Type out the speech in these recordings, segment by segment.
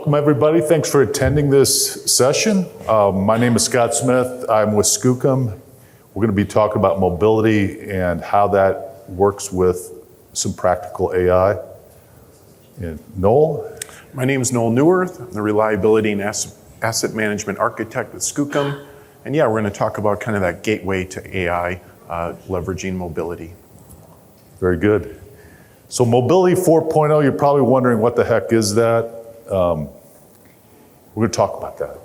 Welcome, everybody. Thanks for attending this session. My name is Scott Smith. I'm with Skookum. We're going to be talking about mobility and how that works with some practical AI. And Noel? My name is Noel Neuwirth. I'm the reliability and asset management architect at Skookum. And yeah, we're going to talk about kind of that gateway to AI, leveraging mobility. Very good. So Mobility 4.0, you're probably wondering what the heck is that? We're going to talk about that.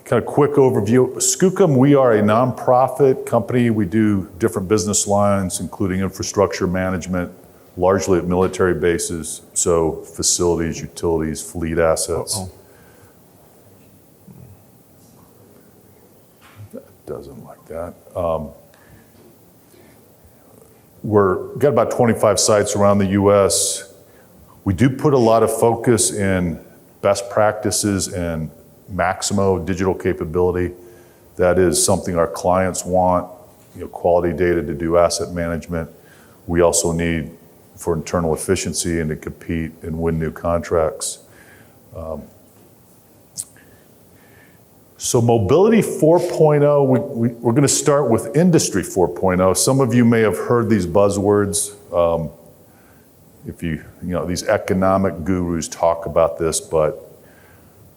Kind of quick overview. Skookum, we are a nonprofit company. We do different business lines, including infrastructure management, largely at military bases, so facilities, utilities, fleet assets. That doesn't like that. We've got about 25 sites around the U.S. We do put a lot of focus in best practices and Maximo digital capability. That is something our clients want, quality data to do asset management. We also need for internal efficiency and to compete and win new contracts. So Mobility 4.0, we're going to start with Industry 4.0. Some of you may have heard these buzzwords. If these economic gurus talk about this, but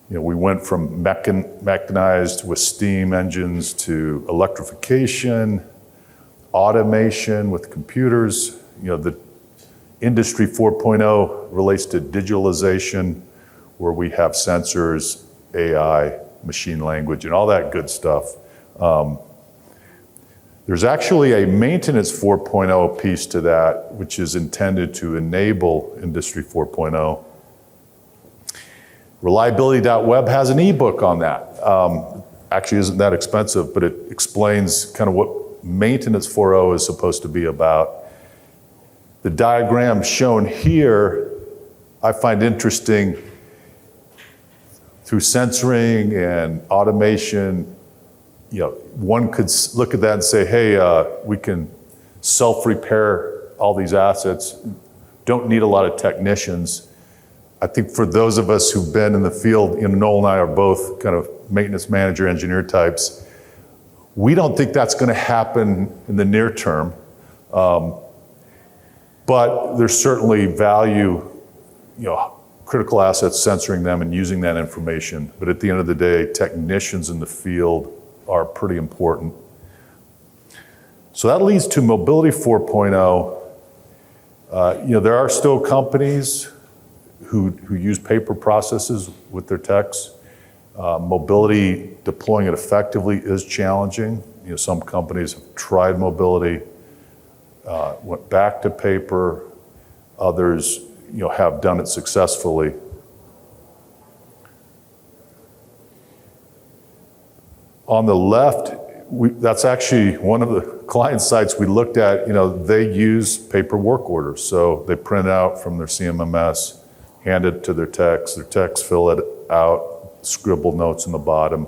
we went from mechanized with steam engines to electrification, automation with computers. The Industry 4.0 relates to digitalization, where we have sensors, AI, machine language, and all that good stuff. There's actually a maintenance 4.0 piece to that, which is intended to enable Industry 4.0. Reliability.web has an ebook on that. Actually isn't that expensive, but it explains kind of what maintenance 4.0 is supposed to be about. The diagram shown here, I find interesting. Through sensoring and automation, one could look at that and say, hey, we can self-repair all these assets, don't need a lot of technicians. I think for those of us who've been in the field, Noel and I are both kind of maintenance manager, engineer types. We don't think that's going to happen in the near term, but there's certainly value, critical assets, censoring them and using that information. But at the end of the day, technicians in the field are pretty important. So that leads to Mobility 4.0. There are still companies who use paper processes with their techs. Mobility, deploying it effectively is challenging. Some companies have tried mobility, went back to paper. Others have done it successfully. On the left, that's actually one of the client sites we looked at. They use paper work orders. So they print out from their CMMS, hand it to their techs fill it out, scribble notes in the bottom,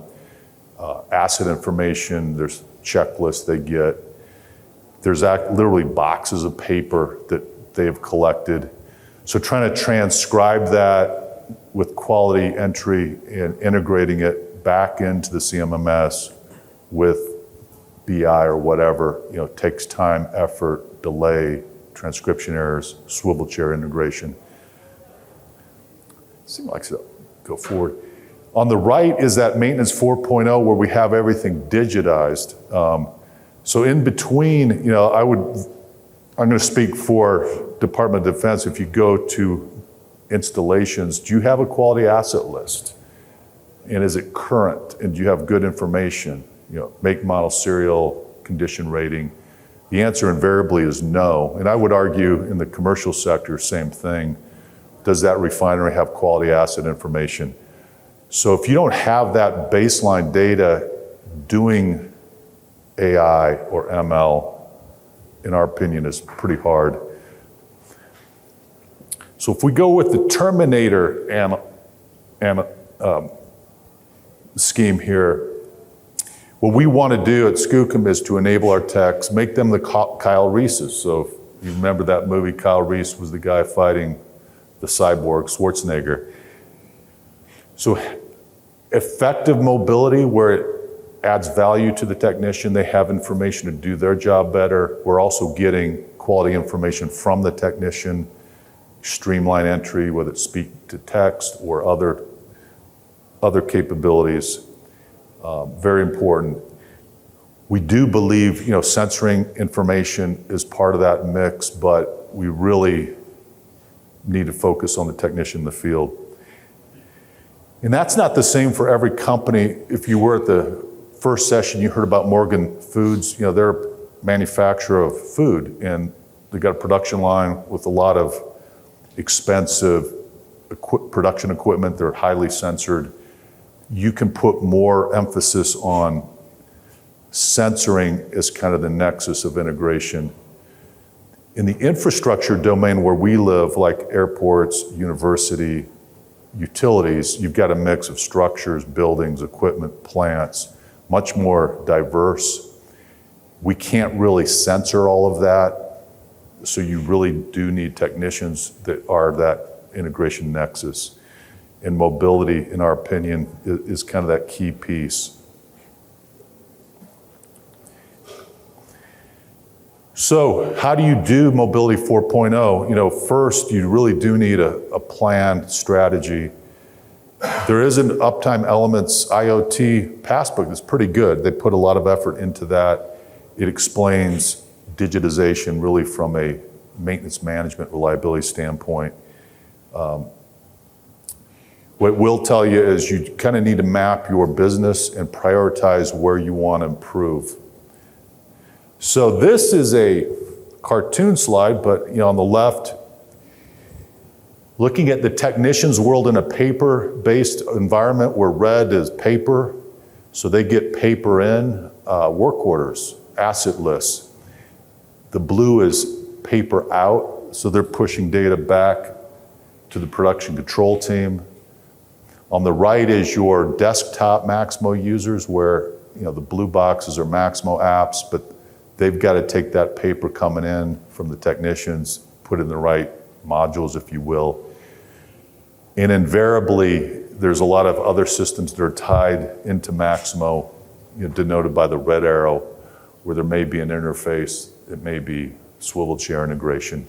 asset information, there's checklists they get. There's literally boxes of paper that they have collected. So trying to transcribe that with quality entry and integrating it back into the CMMS with BI or whatever, takes time, effort, delay, transcription errors, swivel chair integration. Seems like so. Go forward. On the right is that maintenance 4.0 where we have everything digitized. So in between, I'm going to speak for Department of Defense. If you go to installations, do you have a quality asset list? And is it current? And do you have good information? Make, model, serial, condition rating. The answer invariably is no. And I would argue in the commercial sector, same thing. Does that refinery have quality asset information? So if you don't have that baseline data, doing AI or ML, in our opinion, is pretty hard. So if we go with the Terminator scheme here, what we want to do at Skookum is to enable our techs, make them the Kyle Reeses. So if you remember that movie, Kyle Reese was the guy fighting the cyborg Schwarzenegger. So effective mobility where it adds value to the technician, they have information to do their job better. We're also getting quality information from the technician, streamline entry, whether it's speak to text or other capabilities. Very important. We do believe, censoring information is part of that mix, but we really need to focus on the technician in the field. And that's not the same for every company. If you were at the first session, you heard about Morgan Foods. They're a manufacturer of food, and they got a production line with a lot of expensive production equipment. They're highly censored. You can put more emphasis on censoring as kind of the nexus of integration. In the infrastructure domain where we live, like airports, university, utilities, you've got a mix of structures, buildings, equipment, plants, much more diverse. We can't really censor all of that, so you really do need technicians that are that integration nexus. And mobility, in our opinion, is kind of that key piece. So how do you do Mobility 4.0? First, you really do need a planned strategy. There is an Uptime Elements IoT passbook that's pretty good. They put a lot of effort into that. It explains digitization really from a maintenance management reliability standpoint. What we'll tell you is you kind of need to map your business and prioritize where you want to improve. So this is a cartoon slide, but on the left, looking at the technician's world in a paper-based environment where red is paper, so they get paper in, work orders, asset lists. The blue is paper out, so they're pushing data back to the production control team. On the right is your desktop Maximo users where the blue boxes are Maximo apps, but they've got to take that paper coming in from the technicians, put it in the right modules, if you will. And invariably, there's a lot of other systems that are tied into Maximo, denoted by the red arrow, where there may be an interface, it may be swivel chair integration.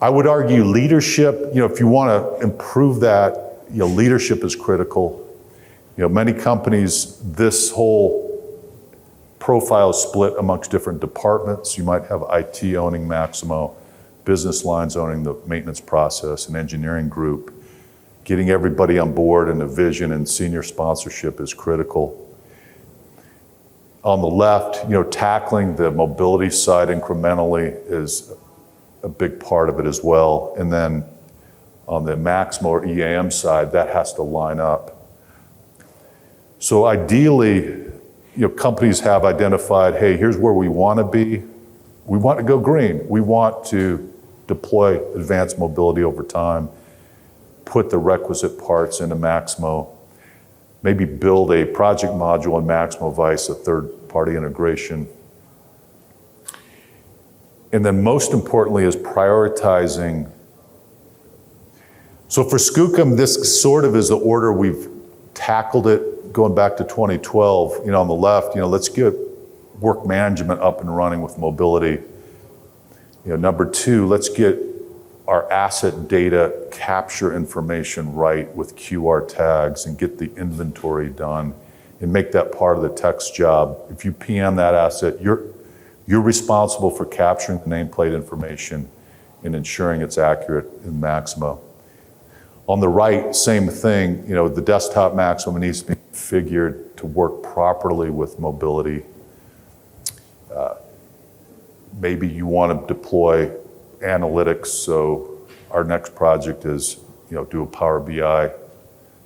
I would argue leadership, if you want to improve that, leadership is critical. Many companies, this whole profile is split amongst different departments. You might have IT owning Maximo, business lines owning the maintenance process, an engineering group. Getting everybody on board and a vision and senior sponsorship is critical. On the left, tackling the mobility side incrementally is a big part of it as well. And then on the Maximo or EAM side, that has to line up. So ideally, companies have identified, hey, here's where we want to be. We want to go green. We want to deploy advanced mobility over time, put the requisite parts into Maximo, maybe build a project module in Maximo Vice, a third-party integration. And then most importantly is prioritizing. So for Skookum, this sort of is the order we've tackled it going back to 2012. On the left, let's get work management up and running with mobility. Number two, let's get our asset data capture information right with QR tags and get the inventory done and make that part of the tech's job. If you PM that asset, you're responsible for capturing the nameplate information and ensuring it's accurate in Maximo. On the right, same thing, the desktop Maximo needs to be configured to work properly with mobility. Maybe you want to deploy analytics, so our next project is, do a Power BI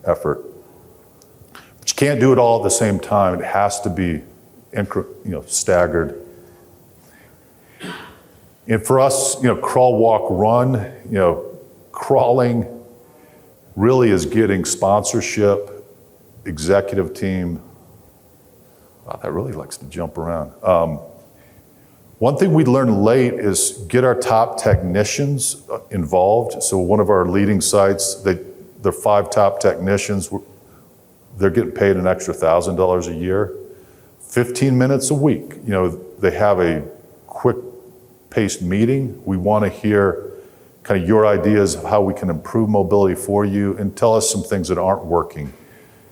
effort. But you can't do it all at the same time. It has to be, staggered. And for us, crawl, walk, run, crawling really is getting sponsorship, executive team. Wow, that really likes to jump around. One thing we learned late is get our top technicians involved. So one of our leading sites, their 5 top technicians, they're getting paid an extra $1,000 a year. 15 minutes a week. They have a quick paced meeting. We want to hear kind of your ideas of how we can improve mobility for you, and tell us some things that aren't working.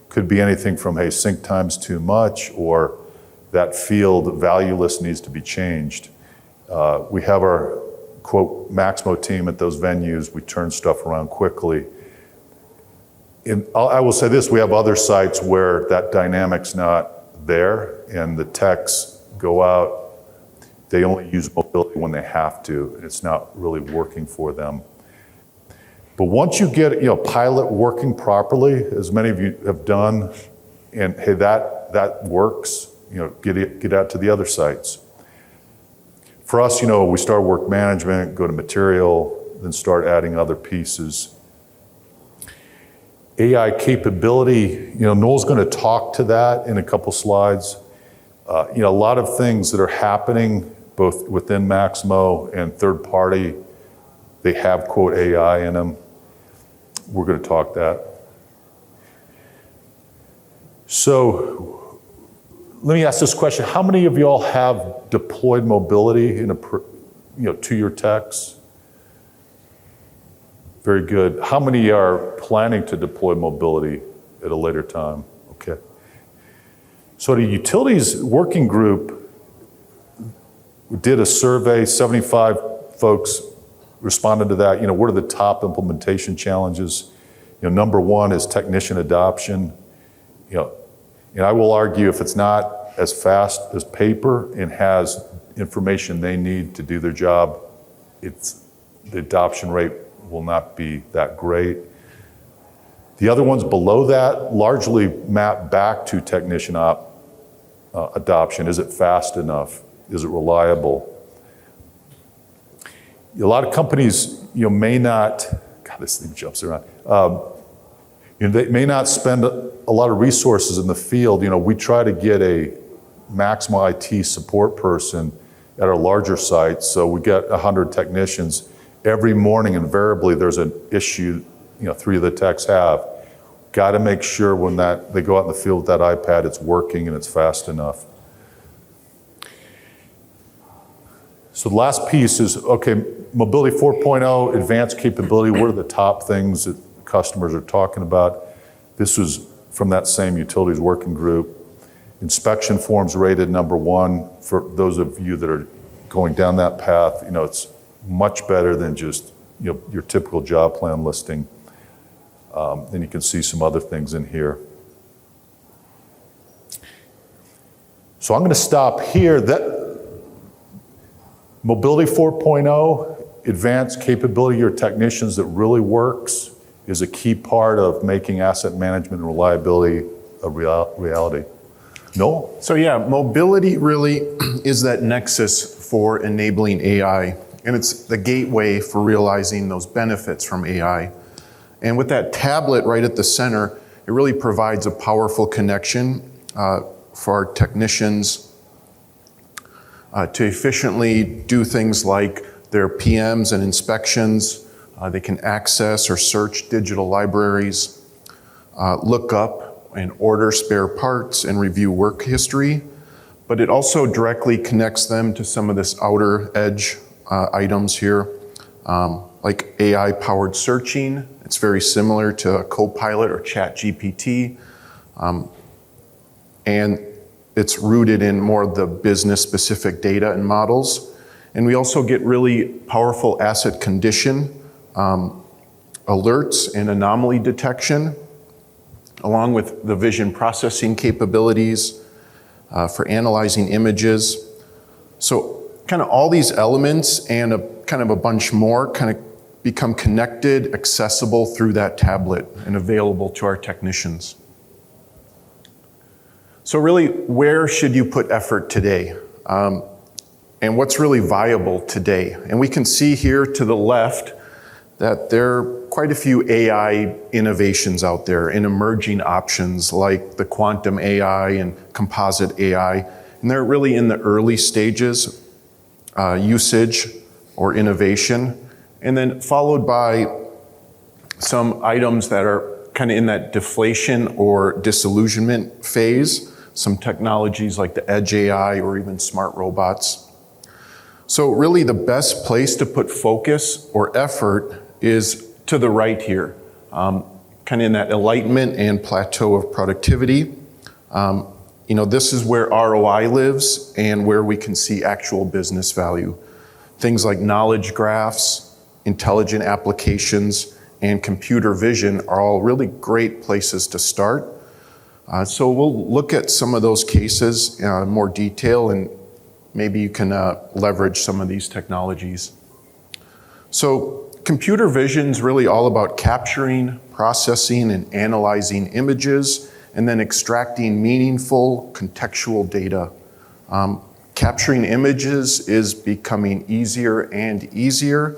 Could be anything from, hey, sync time's too much, or that field valueless needs to be changed. We have our, quote, Maximo team at those venues. We turn stuff around quickly. And I will say this, we have other sites where that dynamic's not there, and the techs go out, they only use mobility when they have to, and it's not really working for them. But once you get pilot working properly, as many of you have done, and hey, that works, get out to the other sites. For us, we start work management, go to material, then start adding other pieces. AI capability, Noel's going to talk to that in a couple slides. A lot of things that are happening both within Maximo and third party, they have, quote, AI in them. We're going to talk that. So let me ask this question. How many of y'all have deployed mobility to your techs? Very good. How many are planning to deploy mobility at a later time? Okay. So the utilities working group did a survey, 75 folks responded to that. What are the top implementation challenges? Number one is technician adoption. And I will argue if it's not as fast as paper and has information they need to do their job, the adoption rate will not be that great. The other ones below that largely map back to technician adoption. Is it fast enough? Is it reliable? A lot of companies, may not, God, this thing jumps around. They may not spend a lot of resources in the field. We try to get a Maximo IT support person at our larger sites. So we get 100 technicians. Every morning, invariably, there's an issue, 3 of the techs have. Got to make sure when they go out in the field with that iPad, it's working and it's fast enough. So the last piece is, okay, Mobility 4.0, advanced capability. What are the top things that customers are talking about? This was from that same utilities working group. Inspection forms rated number 1. For those of you that are going down that path, it's much better than just your typical job plan listing. And you can see some other things in here. So I'm going to stop here. Mobility 4.0, advanced capability of your technicians that really works, is a key part of making asset management and reliability a reality. Noel? So yeah, mobility really is that nexus for enabling AI, and it's the gateway for realizing those benefits from AI. And with that tablet right at the center, it really provides a powerful connection for our technicians to efficiently do things like their PMs and inspections. They can access or search digital libraries, look up and order spare parts and review work history. But it also directly connects them to some of this outer edge items here, like AI-powered searching. It's very similar to a Copilot or ChatGPT. And it's rooted in more of the business-specific data and models. And we also get really powerful asset condition alerts and anomaly detection, along with the vision processing capabilities for analyzing images. So kind of all these elements and a bunch more kind of become connected, accessible through that tablet and available to our technicians. So really, where should you put effort today? And what's really viable today? And we can see here to the left that there are quite a few AI innovations out there and emerging options like the quantum AI and composite AI. And they're really in the early stages, usage or innovation, and then followed by some items that are kind of in that deflation or disillusionment phase, some technologies like the edge AI or even smart robots. So really the best place to put focus or effort is to the right here, kind of in that enlightenment and plateau of productivity. This is where ROI lives and where we can see actual business value. Things like knowledge graphs, intelligent applications, and computer vision are all really great places to start. So we'll look at some of those cases in more detail, and maybe you can leverage some of these technologies. So computer vision is really all about capturing, processing, and analyzing images, and then extracting meaningful contextual data. Capturing images is becoming easier and easier,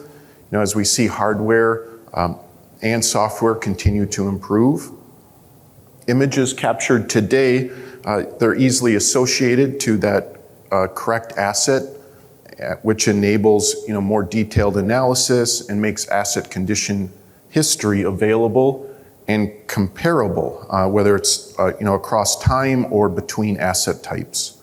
as we see hardware and software continue to improve. Images captured today, they're easily associated to that correct asset, which enables more detailed analysis and makes asset condition history available and comparable, whether it's across time or between asset types.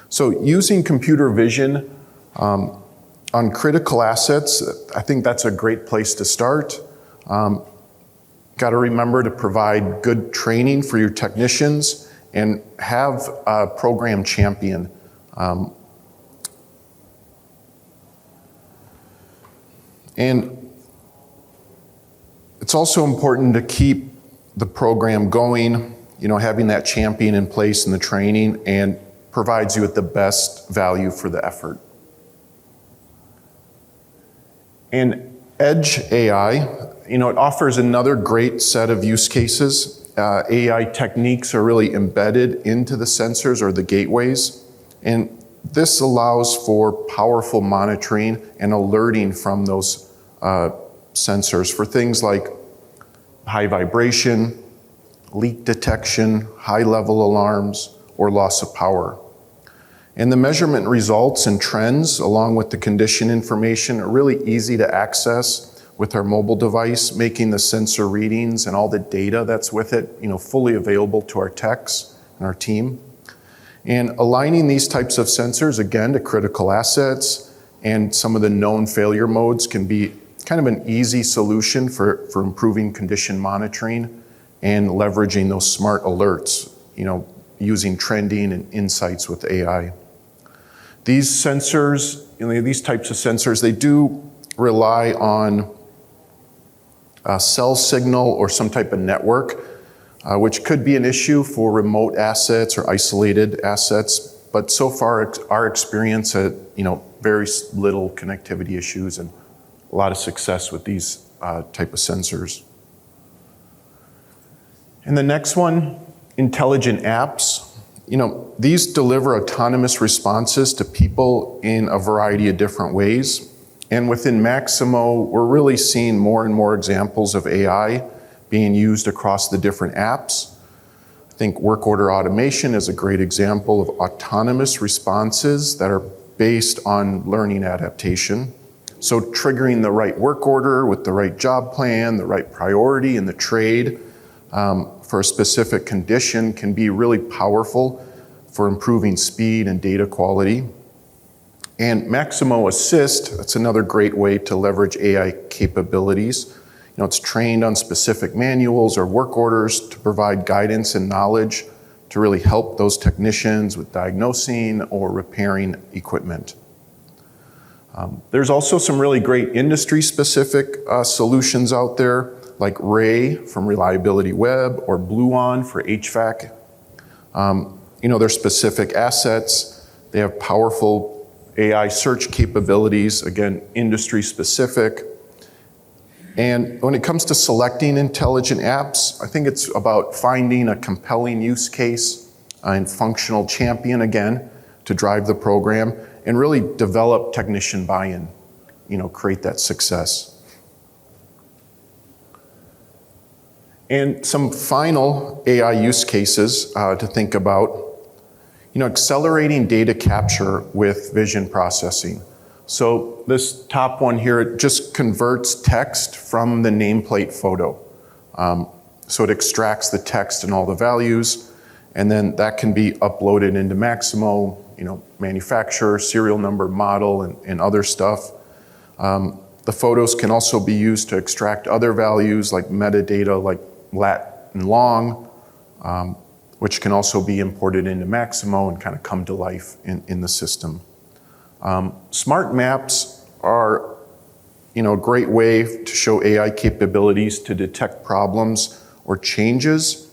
So using computer vision on critical assets, I think that's a great place to start. Got to remember to provide good training for your technicians and have a program champion. And it's also important to keep the program going, having that champion in place in the training, and provides you with the best value for the effort. And Edge AI, it offers another great set of use cases. AI techniques are really embedded into the sensors or the gateways, and this allows for powerful monitoring and alerting from those sensors for things like high vibration, leak detection, high-level alarms, or loss of power. And the measurement results and trends, along with the condition information, are really easy to access with our mobile device, making the sensor readings and all the data that's with it, fully available to our techs and our team. And aligning these types of sensors, again, to critical assets and some of the known failure modes can be kind of an easy solution for improving condition monitoring and leveraging those smart alerts, using trending and insights with AI. These sensors, these types of sensors, they do rely on a cell signal or some type of network, which could be an issue for remote assets or isolated assets. But so far, our experience at very little connectivity issues and a lot of success with these type of sensors. And the next one, intelligent apps. These deliver autonomous responses to people in a variety of different ways. And within Maximo, we're really seeing more and more examples of AI being used across the different apps. I think work order automation is a great example of autonomous responses that are based on learning adaptation. So triggering the right work order with the right job plan, the right priority in the trade for a specific condition can be really powerful for improving speed and data quality. And Maximo Assist, that's another great way to leverage AI capabilities. It's trained on specific manuals or work orders to provide guidance and knowledge to really help those technicians with diagnosing or repairing equipment. There's also some really great industry-specific solutions out there, like Ray from Reliability Web or Bluon for HVAC. They're specific assets. They have powerful AI search capabilities, again, industry-specific. And when it comes to selecting intelligent apps, I think it's about finding a compelling use case and functional champion, again, to drive the program and really develop technician buy-in, create that success. And some final AI use cases to think about, accelerating data capture with vision processing. So this top one here, it just converts text from the nameplate photo. So it extracts the text and all the values, and then that can be uploaded into Maximo, manufacturer, serial number, model, and other stuff. The photos can also be used to extract other values like metadata like lat and long, which can also be imported into Maximo and kind of come to life in the system. Smart maps are a great way to show AI capabilities to detect problems or changes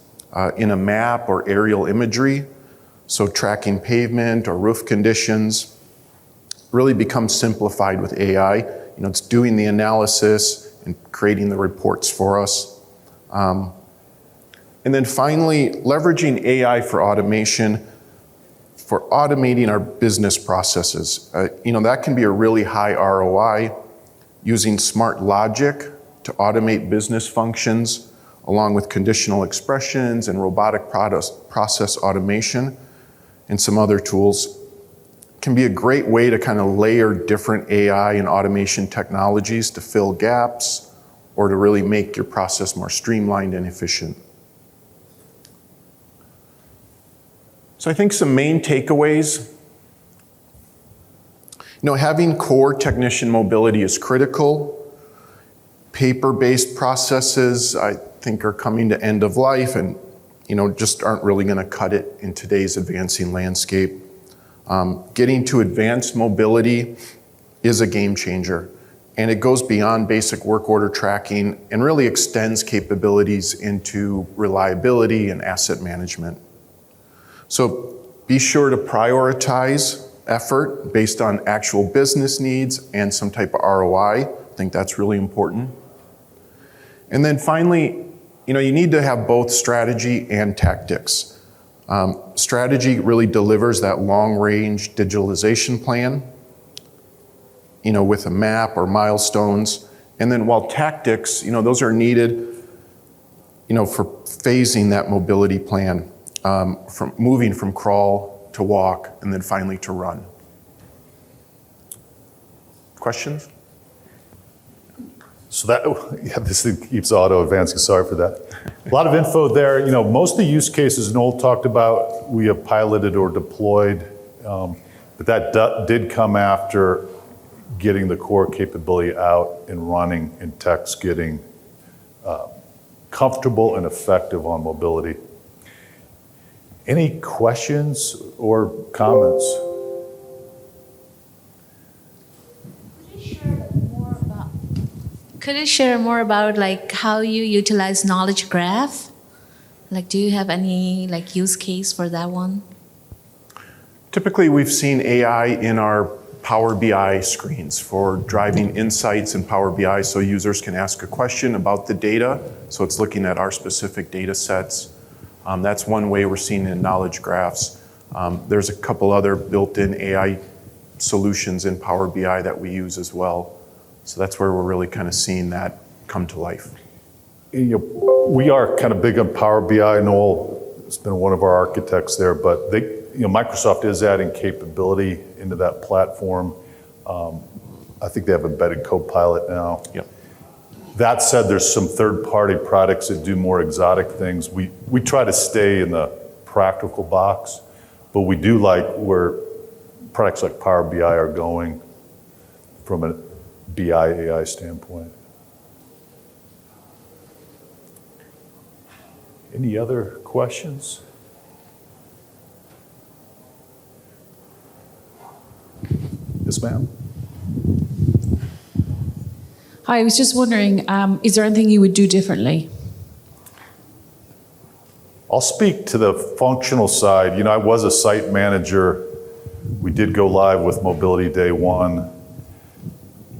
in a map or aerial imagery. So tracking pavement or roof conditions really becomes simplified with AI. It's doing the analysis and creating the reports for us. And then finally, leveraging AI for automation, for automating our business processes. That can be a really high ROI, using smart logic to automate business functions, along with conditional expressions and robotic process automation and some other tools. Can be a great way to kind of layer different AI and automation technologies to fill gaps or to really make your process more streamlined and efficient. So I think some main takeaways. Having core technician mobility is critical. Paper-based processes, I think, are coming to end of life and, just aren't really going to cut it in today's advancing landscape. Getting to advanced mobility is a game changer, and it goes beyond basic work order tracking and really extends capabilities into reliability and asset management. So be sure to prioritize effort based on actual business needs and some type of ROI. I think that's really important. And then finally, you need to have both strategy and tactics. Strategy really delivers that long-range digitalization plan, with a map or milestones. And then while tactics, those are needed, for phasing that mobility plan, from moving from crawl to walk, and then finally to run. Questions? So this thing keeps auto-advancing, sorry for that. A lot of info there. Most of the use cases Noel talked about, we have piloted or deployed, but that did come after getting the core capability out and running and techs getting comfortable and effective on mobility. Any questions or comments? Could you share more about how you utilize knowledge graph? Do you have any use case for that one? Typically, we've seen AI in our Power BI screens for driving insights in Power BI so users can ask a question about the data. So it's looking at our specific data sets. That's one way we're seeing in knowledge graphs. There's a couple other built-in AI solutions in Power BI that we use as well. So that's where we're really kind of seeing that come to life. We are kind of big on Power BI. Noel has been one of our architects there, but Microsoft is adding capability into that platform. I think they have embedded Copilot now. Yep. That said, there's some third-party products that do more exotic things. We try to stay in the practical box, but we do like where products like Power BI are going from a BI AI standpoint. Any other questions? Yes, ma'am. Hi, I was just wondering, is there anything you would do differently? I'll speak to the functional side. I was a site manager. We did go live with Mobility Day 1.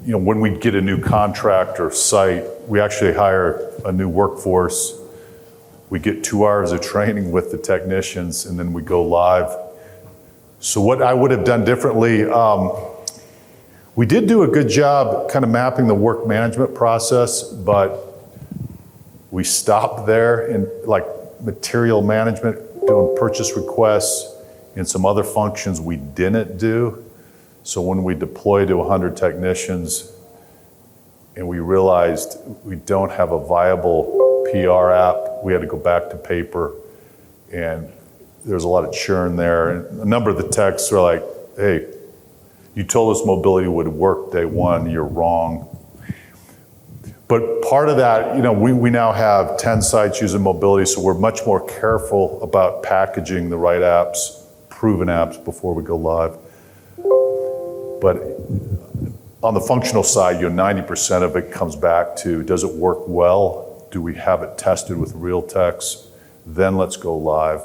When we get a new contract or site, we actually hire a new workforce. We get 2 hours of training with the technicians, and then we go live. So what I would have done differently, we did do a good job kind of mapping the work management process, but we stopped there in material management, doing purchase requests, and some other functions we didn't do. So when we deployed to 100 technicians and we realized we don't have a viable PR app. We had to go back to paper, and there's a lot of churn there. And a number of the texts are like, hey, you told us mobility would work day one, you're wrong. But part of that, we now have 10 sites using mobility, so we're much more careful about packaging the right apps, proven apps, before we go live. But on the functional side, 90% of it comes back to, does it work well? Do we have it tested with real techs? Then let's go live.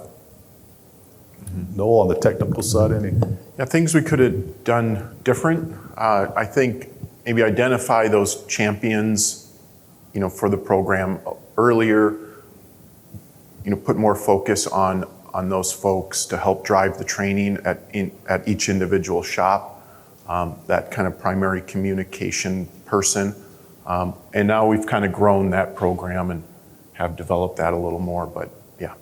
Noel, on the technical side, any? Yeah, things we could have done different. I think maybe identify those champions, for the program earlier. Put more focus on those folks to help drive the training at each individual shop. That kind of primary communication person. And now we've kind of grown that program and have developed that a little more, but yeah.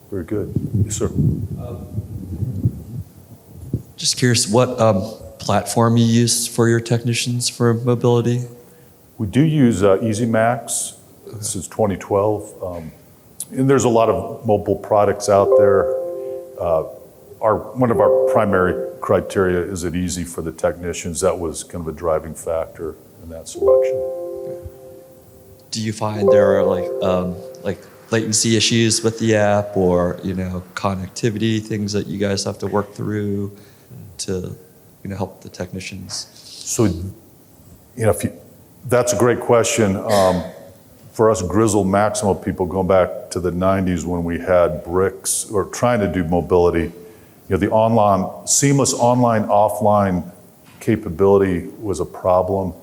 Very good. Yes, sir. Just curious what platform you use for your technicians for mobility? We do use EasyMax since 2012. And there's a lot of mobile products out there. One of our primary criteria is it easy for the technicians. That was kind of a driving factor in that selection. Do you find there are like latency issues with the app, or connectivity things that you guys have to work through to help the technicians? So, that's a great question. For us grizzled Maximo people, going back to the 90s when we had bricks or trying to do mobility, the seamless online offline capability was a problem.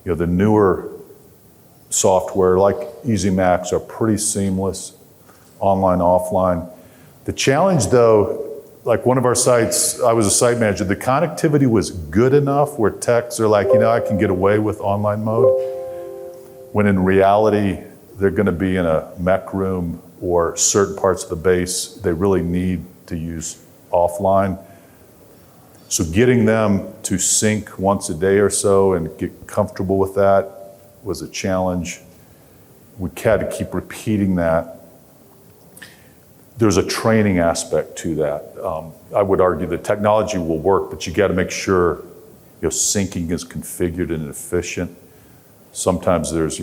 The newer software like EasyMax are pretty seamless, online, offline. The challenge though, like one of our sites, I was a site manager, the connectivity was good enough where techs are like, I can get away with online mode, when in reality, they're gonna be in a mech room or certain parts of the base, they really need to use offline. So getting them to sync once a day or so and get comfortable with that was a challenge. We had to keep repeating that. There's a training aspect to that. I would argue the technology will work, but you got to make sure syncing is configured and efficient. Sometimes there's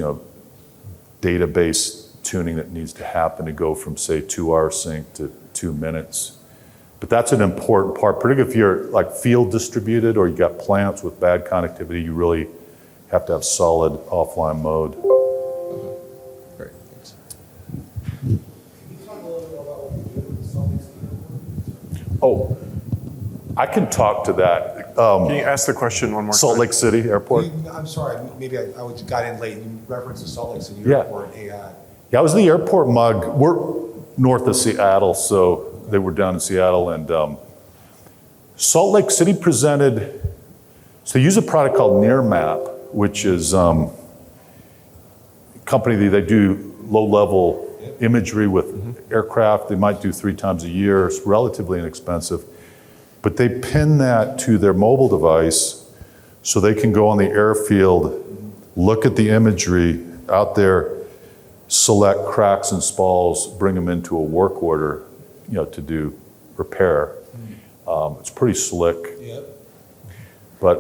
database tuning that needs to happen to go from say 2-hour sync to 2 minutes. But that's an important part, particularly if you're like field distributed or you got plants with bad connectivity, you really have to have solid offline mode. Great, thanks. Oh, I can talk to that. Can you ask the question one more time? Salt Lake City Airport. I'm sorry, maybe I got in late. You referenced the Salt Lake City Yeah. Airport AI. Yeah, I was the airport mug. We're north of Seattle, so they were down in Seattle. And Salt Lake City presented, so they use a product called NearMap, which is a company they do low-level imagery with aircraft. They might do 3 times a year. It's relatively inexpensive. But they pin that to their mobile device so they can go on the airfield, look at the imagery out there, select cracks and spalls, bring them into a work order, to do repair. It's pretty slick. Yep. But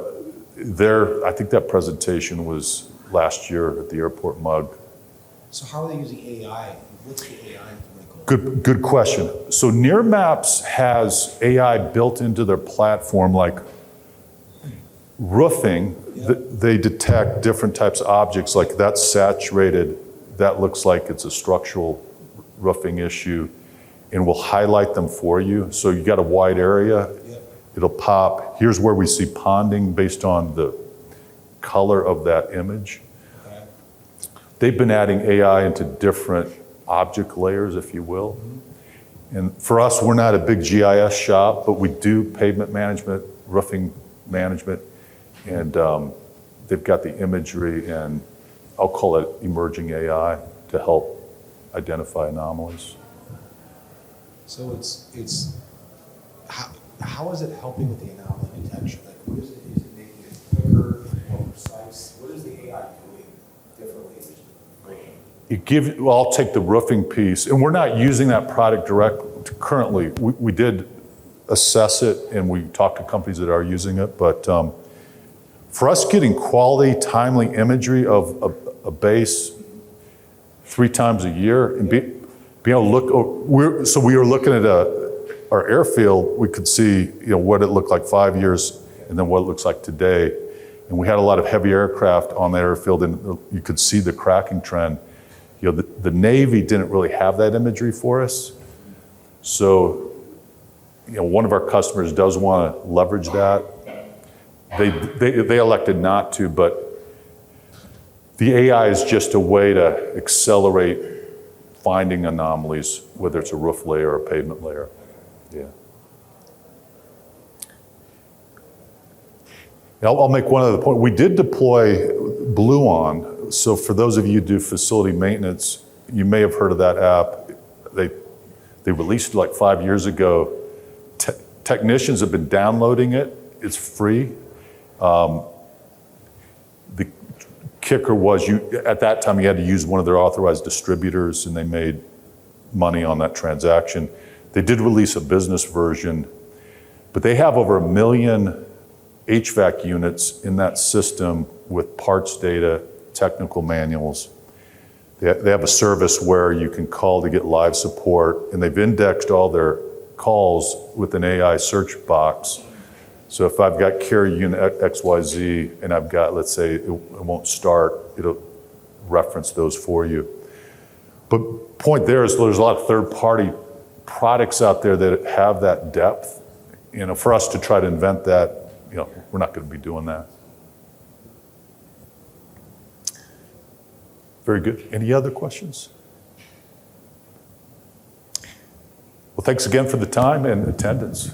I think that presentation was last year at the airport mug. So how are they using AI? What's the AI vertical? Good question. So NearMaps has AI built into their platform, like roofing. They detect different types of objects, like that's saturated. That looks like it's a structural roofing issue, and will highlight them for you. So you got a wide area, it'll pop. Here's where we see ponding based on the color of that image. Okay. They've been adding AI into different object layers, if you will. And for us, we're not a big GIS shop, but we do pavement management, roofing management, and they've got the imagery and I'll call it emerging AI to help identify anomalies. So it's how is it helping with the anomaly detection? Like, what is it? Is it making it quicker, more precise? What is the AI doing? I'll take the roofing piece, and we're not using that product currently. We did assess it, and we talked to companies that are using it, but for us getting quality, timely imagery of a base 3 times a year, and being able to look, so we were looking at our airfield, we could see what it looked like 5 years, and then what it looks like today. And we had a lot of heavy aircraft on the airfield, and you could see the cracking trend. The Navy didn't really have that imagery for us. So, one of our customers does want to leverage that. They elected not to, but the AI is just a way to accelerate finding anomalies, whether it's a roof layer or a pavement layer. Yeah. I'll make one other point. We did deploy Bluon. So for those of you who do facility maintenance, you may have heard of that app. They released it like 5 years ago. Technicians have been downloading it. It's free. The kicker was at that time you had to use one of their authorized distributors, and they made money on that transaction. They did release a business version, but they have over 1 million HVAC units in that system with parts data, technical manuals. They have a service where you can call to get live support, and they've indexed all their calls with an AI search box. So if I've got carrier unit XYZ and I've got, let's say, it won't start, it'll reference those for you. But point there is there's a lot of third-party products out there that have that depth. For us to try to invent that, we're not going to be doing that. Very good. Any other questions? Well, thanks again for the time and attendance.